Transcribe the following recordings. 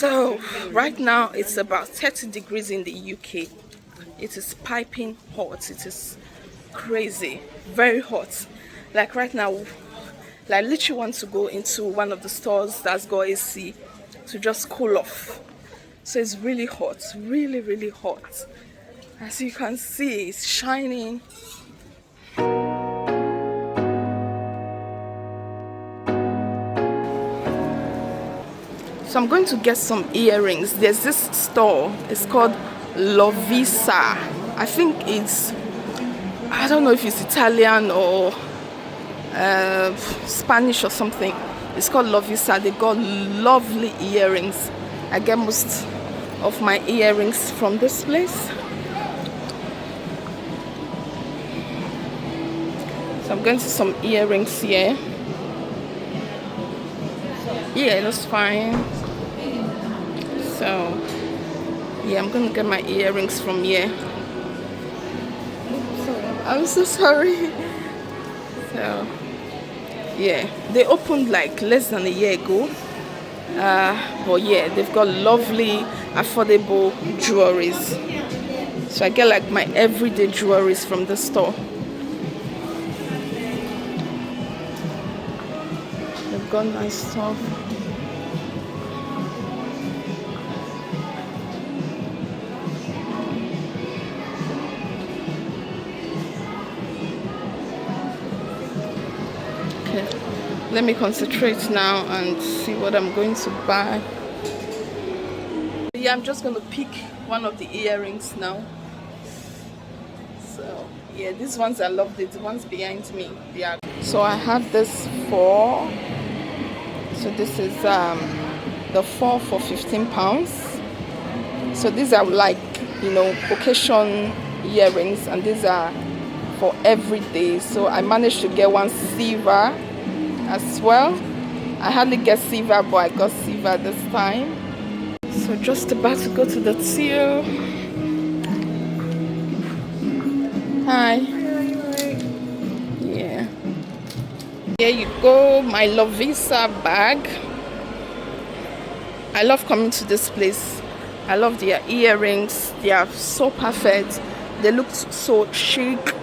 So right now it's about 30 degrees in the UK. It is piping hot. It is crazy, very hot. Like right now, like literally want to go into one of the stores that's got AC to just cool off. So it's really hot, really hot. As you can see, it's shining. So I'm going to get some earrings. There's this store. It's called Lovisa. I think I don't know if it's Italian or Spanish or something. It's called Lovisa. They got lovely earrings. I get most of my earrings from this place. So I'm going to some earrings here. Yeah, that's fine. So yeah, I'm gonna get my earrings from here. I'm so sorry. So yeah, they opened like less than a year ago. But yeah, they've got lovely, affordable jewelries. So I get like my everyday jewelries from the store. They've got nice stuff. Okay, let me concentrate now and see what I'm going to buy. Yeah, I'm just going to pick one of the earrings now. So yeah, these ones I love. The ones behind me, yeah. So I have this 4. So this is the 4 for £15. So these are like, occasion earrings, and these are for every day. So I managed to get one silver as well. I hardly get silver, but I got silver this time. So just about to go to the till. Hi. Yeah. Here you go, my Lovisa bag. I love coming to this place. I love their earrings. They are so perfect. They look so chic.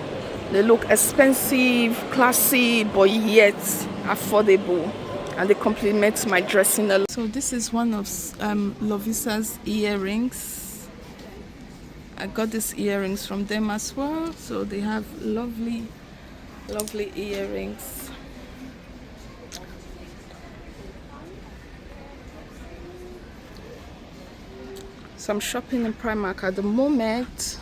They look expensive, classy, but yet affordable. And they complement my dressing a lot. So this is one of Lovisa's earrings. I got these earrings from them as well. So they have lovely earrings. So I'm shopping in Primark at the moment.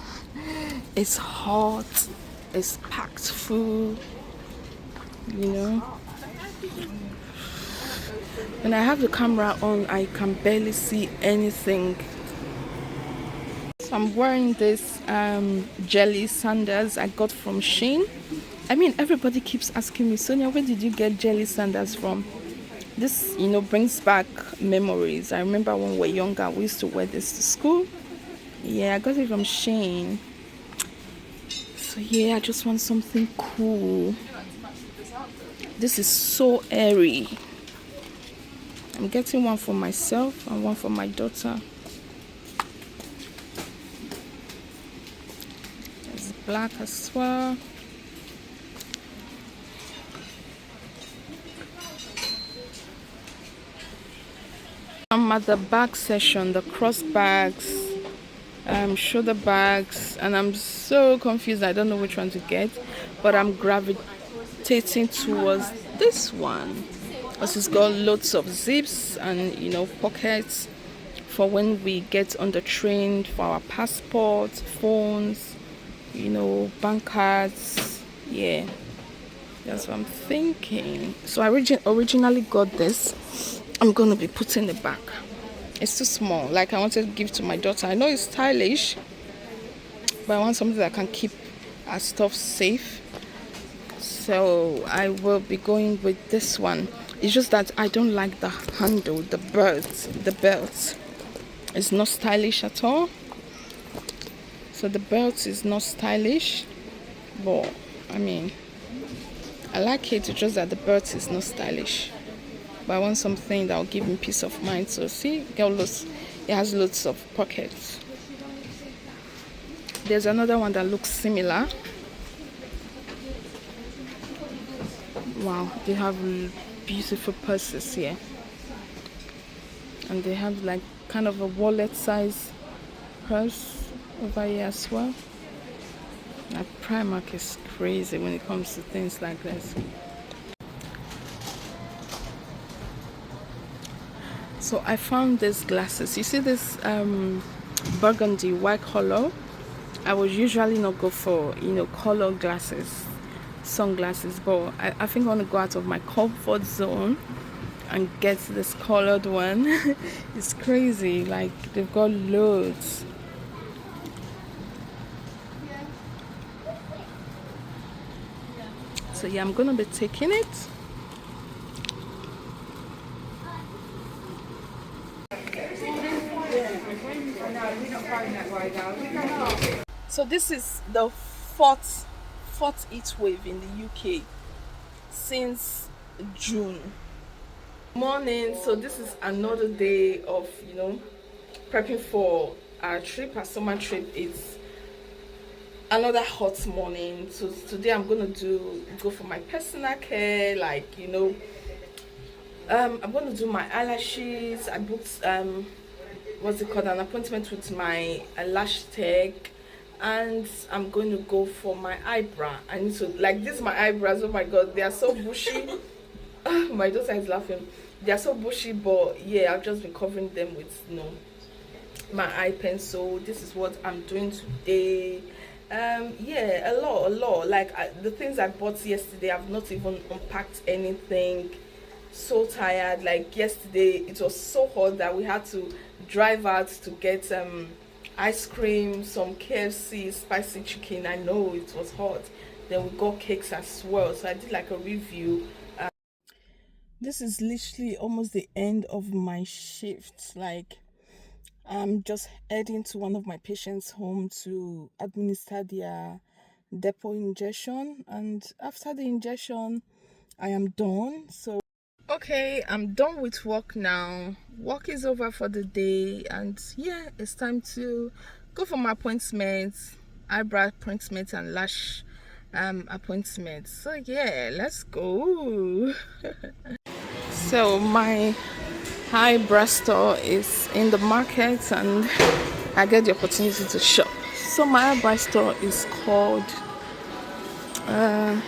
It's hot. It's packed full. When I have the camera on, I can barely see anything. So I'm wearing this jelly sandals I got from Shein. I mean, everybody keeps asking me, Sonia, where did you get jelly sandals from? This, brings back memories. I remember when we were younger, we used to wear this to school. Yeah, I got it from Shein. So yeah, I just want something cool. This is so airy. I'm getting one for myself and one for my daughter. It's black as well. I'm at the bag section, the cross bags, shoulder bags, and I'm so confused. I don't know which one to get, but I'm gravitating towards this one because it's got lots of zips and pockets for when we get on the train, for our passports, phones, bank cards. Yeah, that's what I'm thinking. So I originally got this. I'm gonna be putting it back. It's too small. Like, I wanted to give to my daughter. I know it's stylish, but I want something that can keep our stuff safe. So I will be going with this one. It's just that I don't like the handle, the belt. It's not stylish at all. So the belt is not stylish, but I mean, I like it. It's just that the belt is not stylish. but I want something that will give me peace of mind. So see, it has lots of pockets. There's another one that looks similar. Wow, they have beautiful purses here, and they have like kind of a wallet size purse over here as well. Now Primark is crazy when it comes to things like this. So I found these glasses. You see this burgundy white color? I would usually not go for color glasses, sunglasses, but I think I want to go out of my comfort zone and get this colored one. It's crazy, like they've got loads. So yeah, I'm gonna be taking it. So this is the fourth heat wave in the UK since June. Morning, so this is another day of prepping for our trip, our summer trip. It's another hot morning. So today I'm gonna go for my personal care, like I'm gonna do my eyelashes. I booked what's it called, an appointment with my lash tech, and I'm going to go for my eyebrow. I need to, like, this my eyebrows, oh my god, they are so bushy. My daughter is laughing. They are so bushy, but yeah, I've just been covering them with my eye pencil. This is what I'm doing today. Yeah, a lot, like the things I bought yesterday, I've not even unpacked anything. So tired. Like yesterday it was so hot that we had to drive out to get ice cream, some KFC spicy chicken. I know it was hot. Then we got cakes as well, so I did like a review. This is literally almost the end of my shift. Like, I'm just heading to one of my patients' home to administer their depot injection, and after the injection I am done. So okay, I'm done with work now. Work is over for the day, and yeah, it's time to go for my appointments, eyebrow appointments and lash appointments. So yeah, let's go. So my eyebrow store is in the market, and I get the opportunity to shop. So my eyebrow store is called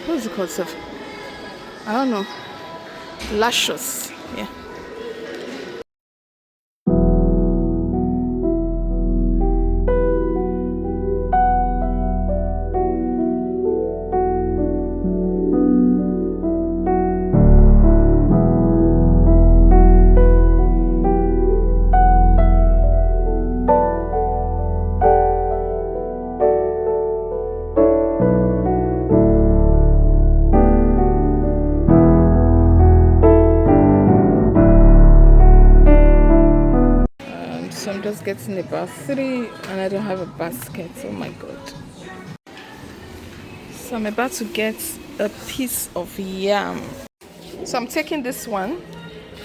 what's it called, sir? I don't know. Lashes, yeah. So I'm just getting about 3, and I don't have a basket. Oh my god. So I'm about to get a piece of yam. So I'm taking this one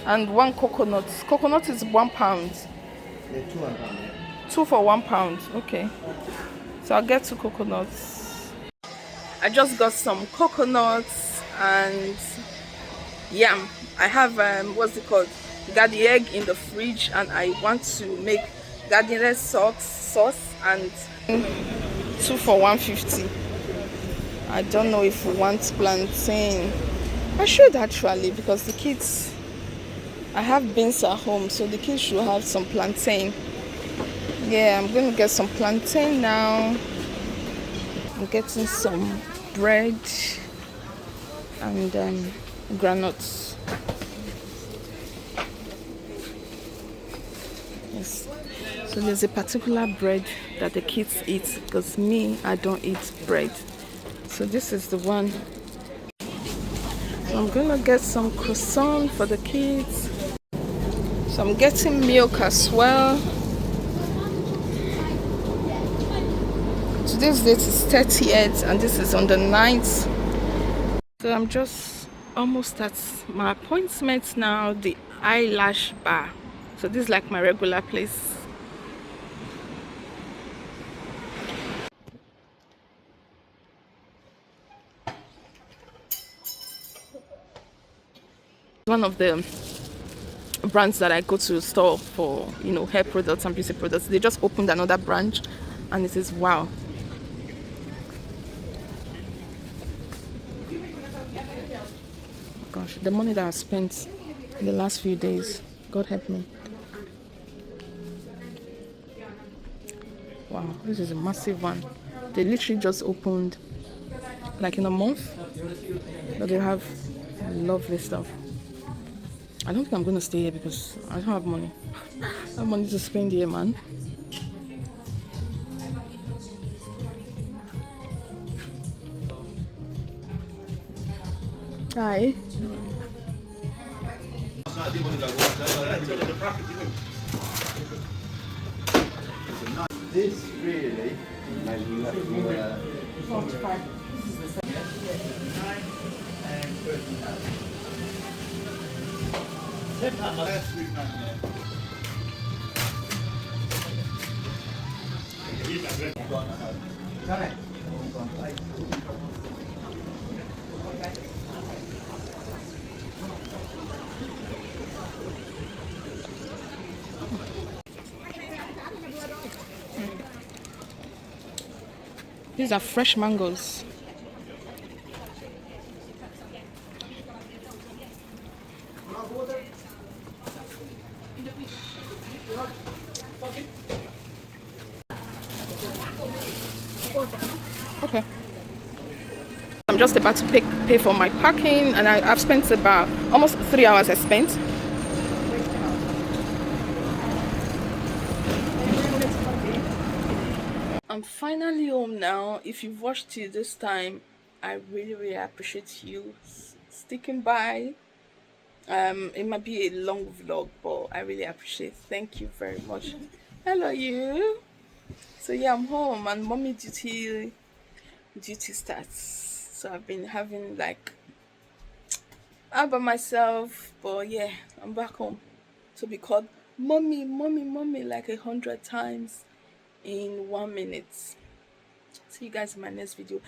and 1 coconut. Coconut is £1. Yeah, 2 and 1. 2 for £1. Okay. So I'll get 2 coconuts. I just got some coconuts and yam. I have what's it called? Got the egg in the fridge, and I want to make garden sauce and 2 for 150. I don't know if we want plantain. I should actually, because the kids, I have beans at home, so the kids should have some plantain. Yeah, I'm gonna get some plantain now. I'm getting some bread and granuts. Yes. So there's a particular bread that the kids eat, because me, I don't eat bread. So this is the one. So I'm gonna get some croissant for the kids. So I'm getting milk as well. Today's date is 30th, and this is on the 9th. So I'm just almost at my appointment now, the eyelash bar. So this is like my regular place. One of the brands that I go to store for, hair products and beauty products. They just opened another branch, and it is wow. Gosh, the money that I spent in the last few days, God help me. Wow, this is a massive one. They literally just opened like in a month, but they have lovely stuff. I don't think I'm gonna stay here because I don't have money. I have money to spend here, man. Hi. This really, maybe you have to. These are fresh mangoes. Okay. I'm just about to pay for my parking, and I've spent about almost 3 hours I spent. I'm finally home now. If you've watched till this time, I really, really appreciate you sticking by. It might be a long vlog, but I really appreciate. Thank you very much. Hello, you. So yeah, I'm home, and mommy duty starts. So I've been having like all by myself, but yeah, I'm back home to be called mommy, mommy, mommy like 100 times in 1 minute. See you guys in my next video.